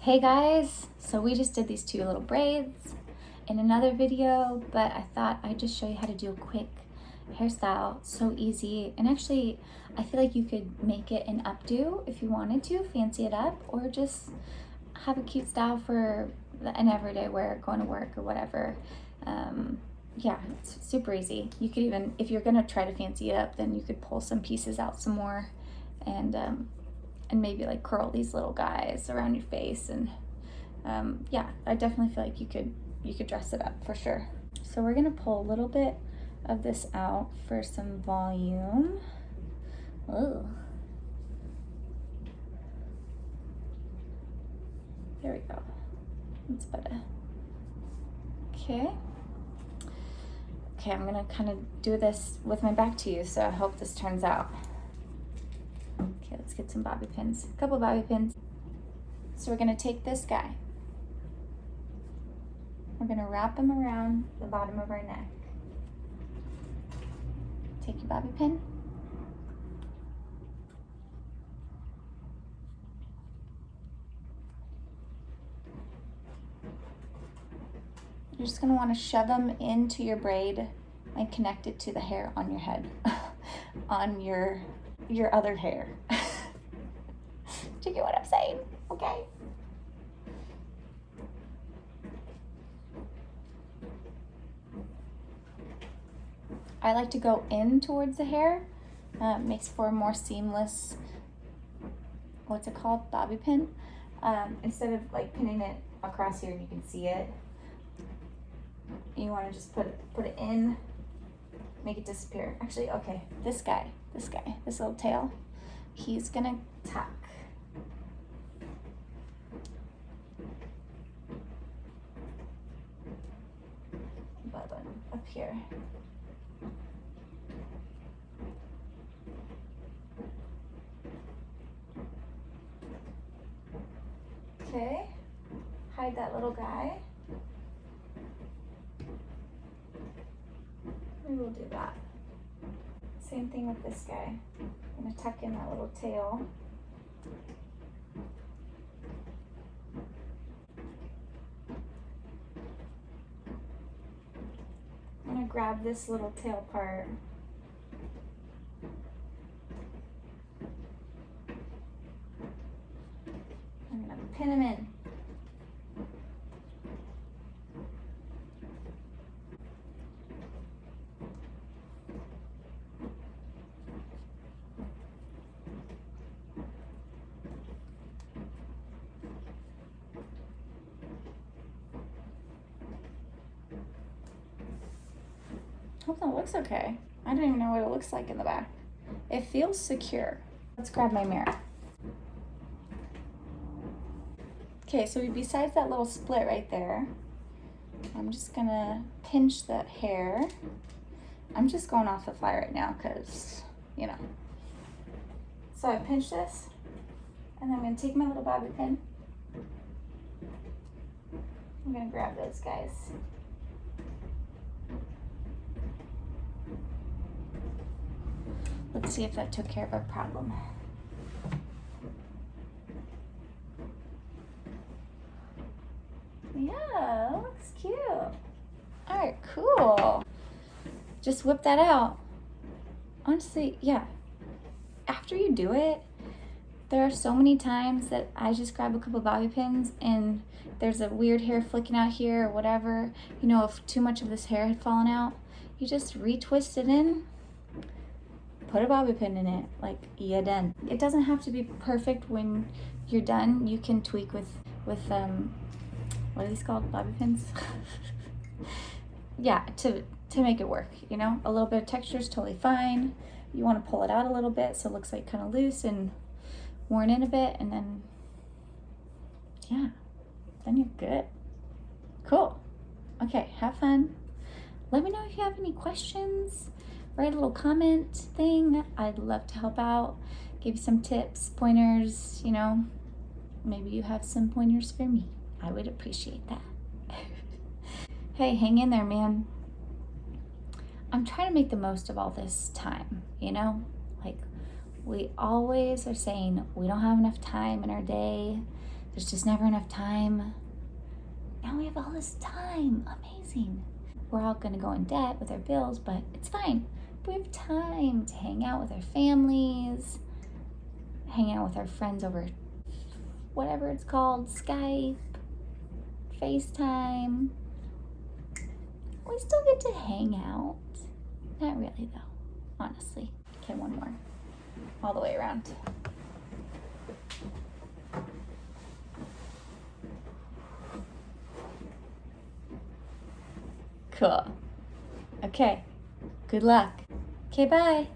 Hey guys, so we just did these two little braids in another video, but I thought I'd just show you how to do a quick hairstyle. It's so easy, and actually I feel like you could make it an updo if you wanted to, fancy it up, or just have a cute style for an everyday wear, going to work or whatever. Yeah, it's super easy. You could even, if you're gonna try to fancy it up, then you could pull some pieces out some more and maybe like curl these little guys around your face. And yeah, I definitely feel like you could dress it up for sure. So we're gonna pull a little bit of this out for some volume. Oh, there we go. That's better. Okay, I'm gonna kind of do this with my back to you, so I hope this turns out. Okay, let's get some bobby pins, a couple bobby pins. So we're gonna take this guy. We're gonna wrap him around the bottom of our neck. Take your bobby pin. You're just gonna wanna shove them into your braid and connect it to the hair on your head, on your other hair. Do you get what I'm saying? Okay. I like to go in towards the hair. Makes for a more seamless, what's it called, bobby pin. Instead of like pinning it across here and you can see it, you want to just put it in, make it disappear. Actually, okay, this little tail, he's gonna tuck. Button up here. Okay, hide that little guy. We will do that. Same thing with this guy. I'm gonna tuck in that little tail. I'm gonna grab this little tail part. I'm gonna pin him in. Hope that looks okay. I don't even know what it looks like in the back. It feels secure. Let's grab my mirror. Okay, so besides that little split right there, I'm just gonna pinch that hair. I'm just going off the fly right now because, you know. So I pinch this, and then I'm gonna take my little bobby pin. I'm gonna grab those guys. Let's see if that took care of our problem. Yeah, that looks cute. All right, cool. Just whip that out. Honestly, yeah. After you do it, there are so many times that I just grab a couple bobby pins and there's a weird hair flicking out here or whatever. You know, if too much of this hair had fallen out, you just retwist it in, put a bobby pin in it, like you're done. It doesn't have to be perfect when you're done. You can tweak with what are these called? Bobby pins? Yeah, to make it work, you know? A little bit of texture is totally fine. You want to pull it out a little bit so it looks like kind of loose and worn in a bit, and then, yeah, then you're good. Cool. Okay, have fun. Let me know if you have any questions. Write a little comment thing. I'd love to help out, give you some tips, pointers, you know. Maybe you have some pointers for me. I would appreciate that. Hey, hang in there, man. I'm trying to make the most of all this time, you know? Like, we always are saying we don't have enough time in our day, there's just never enough time. Now we have all this time. Amazing. We're all gonna go in debt with our bills, but it's fine. We have time to hang out with our families, hang out with our friends over whatever it's called, Skype, FaceTime. We still get to hang out. Not really though, honestly. Okay, one more. All the way around. Cool. Okay, good luck. Okay, bye.